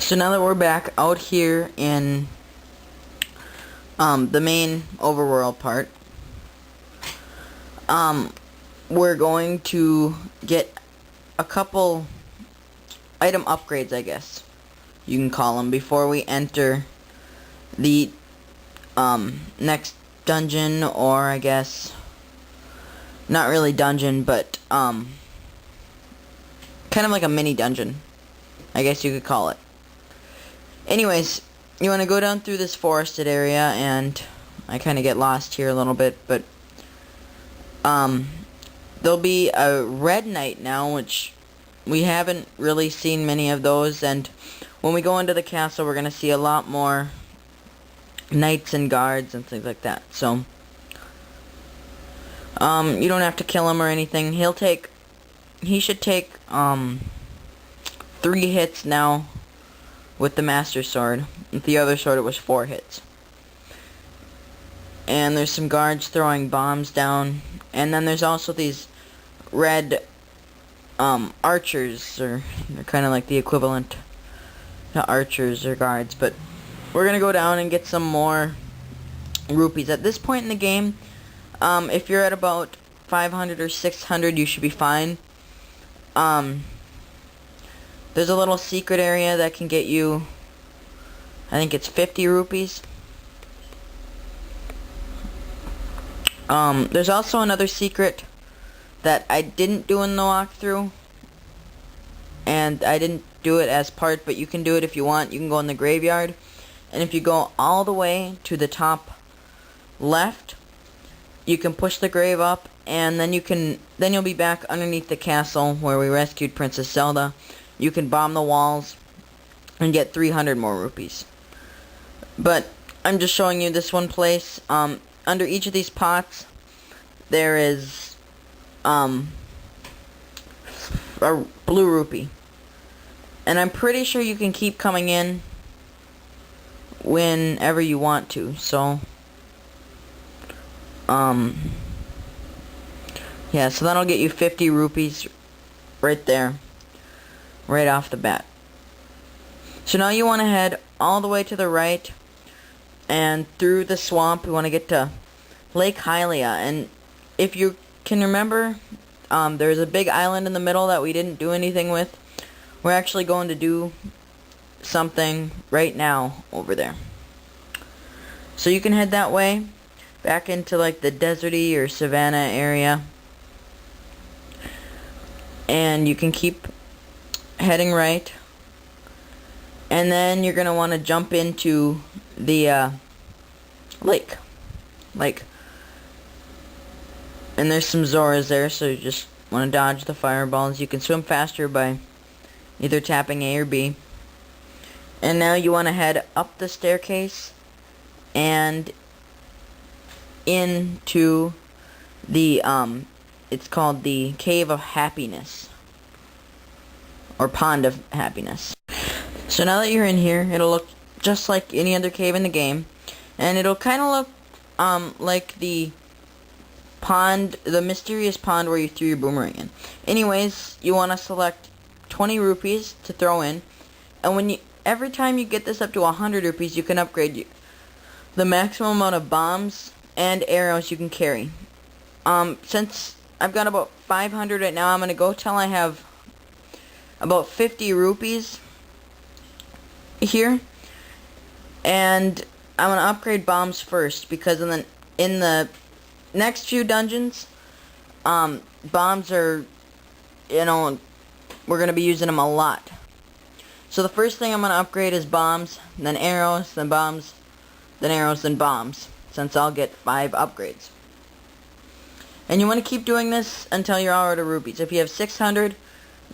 So now that we're back out here in the main overworld part, we're going to get a couple item upgrades, I guess you can call them, before we enter the next dungeon, or I guess not really dungeon, but kind of like a mini dungeon, I guess you could call it. Anyways, you want to go down through this forested area, and I kind of get lost here a little bit, but there'll be a red knight now, which we haven't really seen many of those, and when we go into the castle, we're going to see a lot more knights and guards and things like that. So you don't have to kill him or anything. He should take 3 hits now with the Master Sword. With the other sword, it was 4 hits. And there's some guards throwing bombs down. And then there's also these red archers, or they're kind of like the equivalent to archers or guards. But we're gonna go down and get some more rupees. At this point in the game, if you're at about 500 or 600, you should be fine. There's a little secret area that can get you, I think it's 50 rupees. There's also another secret that I didn't do in the walkthrough, and I didn't do it as part, but you can do it if you want. You can go in the graveyard, and if you go all the way to the top left, you can push the grave up, and then you'll be back underneath the castle where we rescued Princess Zelda. You can bomb the walls and get 300 more rupees. But I'm just showing you this one place. Under each of these pots, there is a blue rupee. And I'm pretty sure you can keep coming in whenever you want to. So, yeah, so that'll get you 50 rupees right there, right off the bat. So now you want to head all the way to the right, and through the swamp. We want to get to Lake Hylia, and if you can remember, there's a big island in the middle that we didn't do anything with. We're actually going to do something right now over there. So you can head that way, back into like the deserty or savanna area, and you can keep heading right, and then you're going to want to jump into the lake. And there's some Zoras there, so you just want to dodge the fireballs. You can swim faster by either tapping A or B. And now you want to head up the staircase and into the it's called the Cave of Happiness, or Pond of Happiness. So now that you're in here, it'll look just like any other cave in the game, and it'll kind of look like the pond, the mysterious pond where you threw your boomerang in. Anyways, you want to select 20 rupees to throw in, and every time you get this up to 100 rupees, you can upgrade the maximum amount of bombs and arrows you can carry. Since I've got about 500 right now, I'm going to go till I have about 50 rupees here, and I'm going to upgrade bombs first, because in the next few dungeons, bombs are, we're going to be using them a lot. So the first thing I'm going to upgrade is bombs, then arrows, then bombs, then arrows, then bombs, since I'll get 5 upgrades. And you want to keep doing this until you're all out of rupees. If you have 600,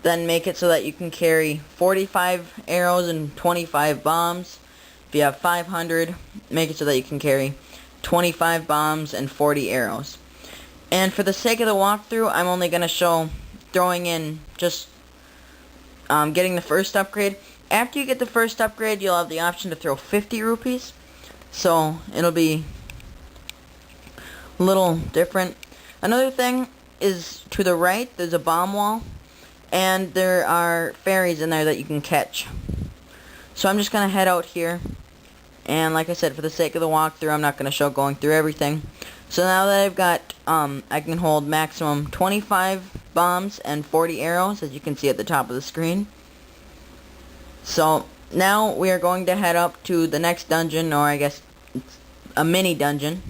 then make it so that you can carry 45 arrows and 25 bombs. If you have 500, make it so that you can carry 25 bombs and 40 arrows. And for the sake of the walkthrough, I'm only going to show throwing in just getting the first upgrade. After you get the first upgrade, you'll have the option to throw 50 rupees. So it'll be a little different. Another thing is, to the right, there's a bomb wall, and there are fairies in there that you can catch. So I'm just going to head out here. And like I said, for the sake of the walkthrough, I'm not going to show going through everything. So now that I've got, I can hold maximum 25 bombs and 40 arrows, as you can see at the top of the screen. So now we are going to head up to the next dungeon, or I guess it's a mini dungeon,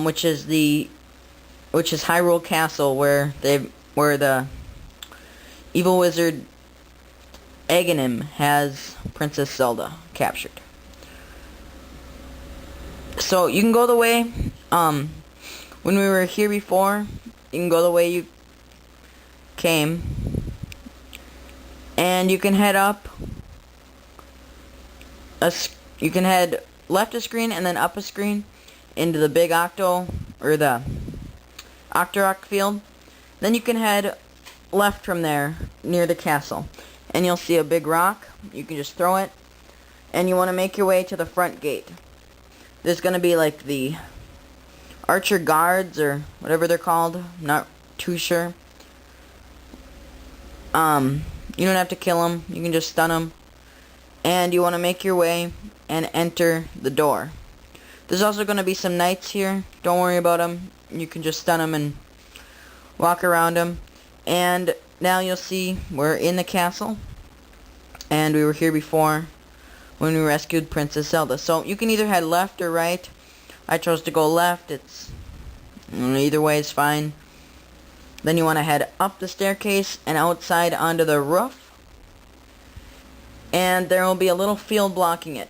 which is Hyrule Castle, where the evil wizard Aghenim has Princess Zelda captured. So you can go the way, when we were here before, you can go the way you came, and you can head up, you can head left a screen and then up a screen into the big Octorok field. Then you can head left from there, near the castle, and you'll see a big rock. You can just throw it, and you want to make your way to the front gate. There's going to be like the archer guards, or whatever they're called. I'm not too sure. You don't have to kill them. You can just stun them. And you want to make your way and enter the door. There's also going to be some knights here. Don't worry about them. You can just stun them and walk around them. And now you'll see we're in the castle. And we were here before when we rescued Princess Zelda. So you can either head left or right. I chose to go left. Either way is fine. Then you want to head up the staircase and outside onto the roof. And there will be a little field blocking it.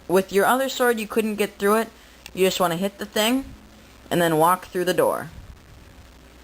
With your other sword, you couldn't get through it. You just want to hit the thing and then walk through the door.